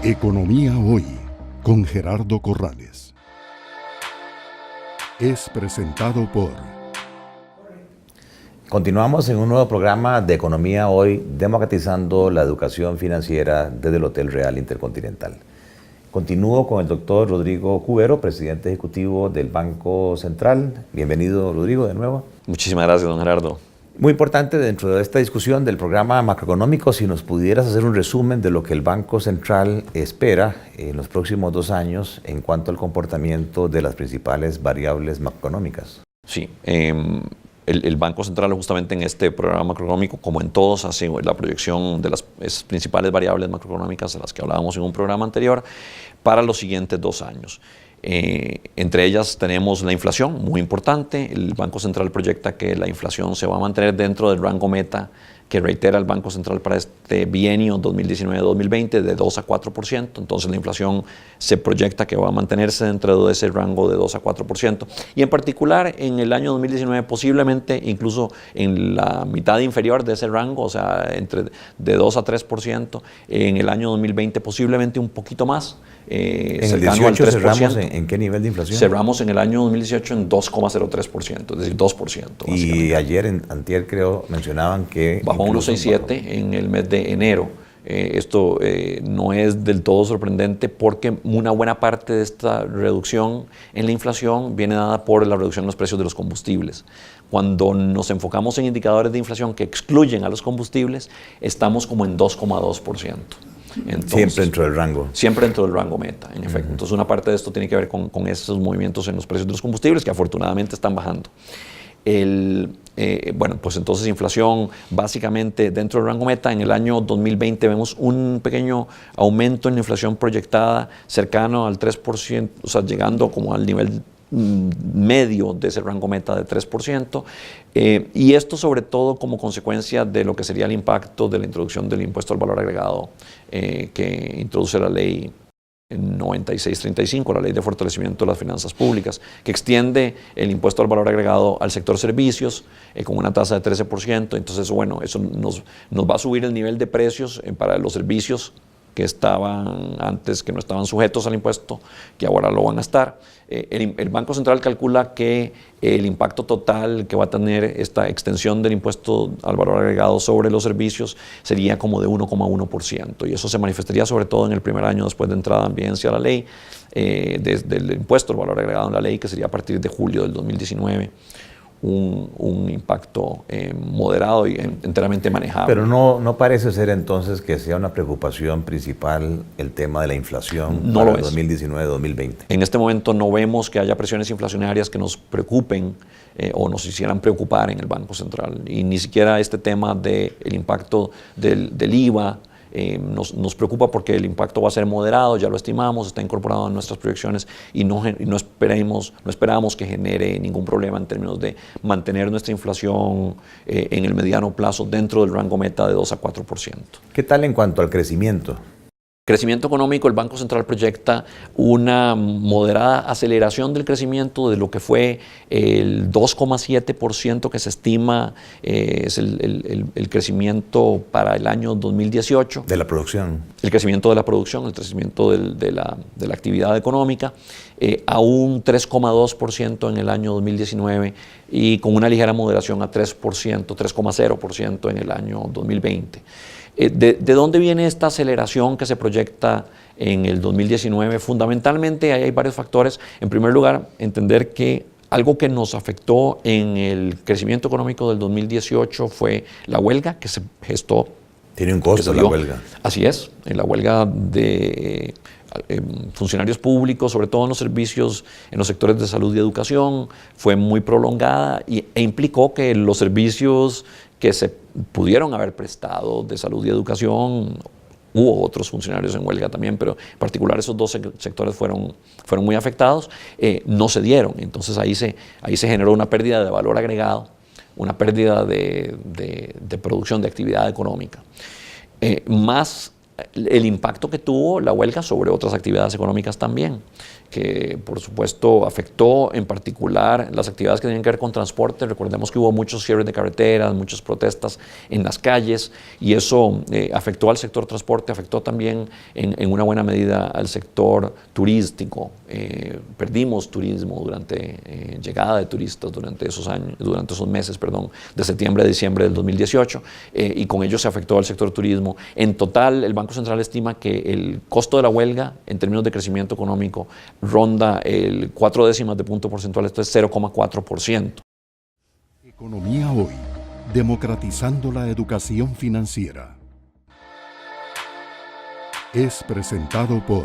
Economía Hoy, con Gerardo Corrales. Es presentado por... Continuamos en un nuevo programa de Economía Hoy, democratizando la educación financiera desde el Hotel Real Intercontinental. Continúo con el doctor Rodrigo Cubero, presidente ejecutivo del Banco Central. Bienvenido, Rodrigo, de nuevo. Muchísimas gracias, don Gerardo. Muy importante dentro de esta discusión del programa macroeconómico, si nos pudieras hacer un resumen de lo que el Banco Central espera en los próximos 2 años en cuanto al comportamiento de las principales variables macroeconómicas. Sí, el Banco Central justamente en este programa macroeconómico, como en todos, hace la proyección de las principales variables macroeconómicas de las que hablábamos en un programa anterior para los siguientes 2 años. Entre ellas tenemos la inflación, muy importante. El Banco Central proyecta que la inflación se va a mantener dentro del rango meta que reitera el Banco Central para este bienio 2019-2020 de 2 a 4%. Entonces la inflación se proyecta que va a mantenerse dentro de ese rango de 2 a 4%. Y en particular en el año 2019 posiblemente incluso en la mitad inferior de ese rango, o sea, de 2 a 3%. En el año 2020 posiblemente un poquito más. En el 18 cerramos ¿en qué nivel de inflación? Cerramos en el año 2018 en 2,03%, es decir, 2%. Y ayer, antier creo, mencionaban que... Bajó 1,67 en el mes de enero. Esto no es del todo sorprendente porque una buena parte de esta reducción en la inflación viene dada por la reducción en los precios de los combustibles. Cuando nos enfocamos en indicadores de inflación que excluyen a los combustibles, estamos como en 2,2%. Entonces, siempre dentro del rango. Siempre dentro del rango meta, en efecto. Entonces una parte de esto tiene que ver con esos movimientos en los precios de los combustibles que afortunadamente están bajando. Bueno, pues entonces inflación básicamente dentro del rango meta. En el año 2020 vemos un pequeño aumento en la inflación proyectada cercano al 3%, o sea, llegando como al nivel medio de ese rango meta de 3%, y esto sobre todo como consecuencia de lo que sería el impacto de la introducción del impuesto al valor agregado que introduce la ley 9635, la ley de fortalecimiento de las finanzas públicas, que extiende el impuesto al valor agregado al sector servicios con una tasa de 13%. Entonces, bueno, eso nos va a subir el nivel de precios para los servicios que estaban antes, que no estaban sujetos al impuesto, que ahora lo van a estar. El Banco Central calcula que el impacto total que va a tener esta extensión del impuesto al valor agregado sobre los servicios sería como de 1,1%, y eso se manifestaría sobre todo en el primer año después de entrada en vigencia de la ley, desde el impuesto al valor agregado en la ley, que sería a partir de julio del 2019. Un impacto moderado y enteramente manejable. Pero no parece ser entonces que sea una preocupación principal el tema de la inflación para el 2019-2020. En este momento no vemos que haya presiones inflacionarias que nos preocupen o nos hicieran preocupar en el Banco Central. Y ni siquiera este tema del impacto del IVA nos preocupa porque el impacto va a ser moderado, ya lo estimamos, está incorporado en nuestras proyecciones y no esperamos que genere ningún problema en términos de mantener nuestra inflación en el mediano plazo dentro del rango meta de 2 a 4%. ¿Qué tal en cuanto al crecimiento? Crecimiento económico, el Banco Central proyecta una moderada aceleración del crecimiento de lo que fue el 2,7% que se estima es el crecimiento para el año 2018. De la producción. El crecimiento de la producción, el crecimiento de la actividad económica, a un 3,2% en el año 2019 y con una ligera moderación a 3%, 3,0% en el año 2020. ¿De dónde viene esta aceleración que se proyecta en el 2019? Fundamentalmente hay varios factores. En primer lugar, entender que algo que nos afectó en el crecimiento económico del 2018 fue la huelga que se gestó. Tiene un costo la huelga. Así es, en la huelga de funcionarios públicos, sobre todo en los servicios, en los sectores de salud y educación, fue muy prolongada e implicó que los servicios que se pudieron haber prestado de salud y educación, hubo otros funcionarios en huelga también, pero en particular esos 2 sectores fueron muy afectados, no se dieron. Entonces ahí se generó una pérdida de valor agregado, una pérdida de producción, de actividad económica. Más el impacto que tuvo la huelga sobre otras actividades económicas también, que por supuesto afectó en particular las actividades que tienen que ver con transporte. Recordemos que hubo muchos cierres de carreteras, muchas protestas en las calles, y eso afectó al sector transporte, afectó también en una buena medida al sector turístico. Perdimos turismo durante llegada de turistas durante esos años, durante esos meses, de septiembre a diciembre del 2018, y con ello se afectó al sector turismo. En total, el Banco Central estima que el costo de la huelga en términos de crecimiento económico ronda el 4 décimas de punto porcentual, esto es 0,4%. Economía Hoy, democratizando la educación financiera. Es presentado por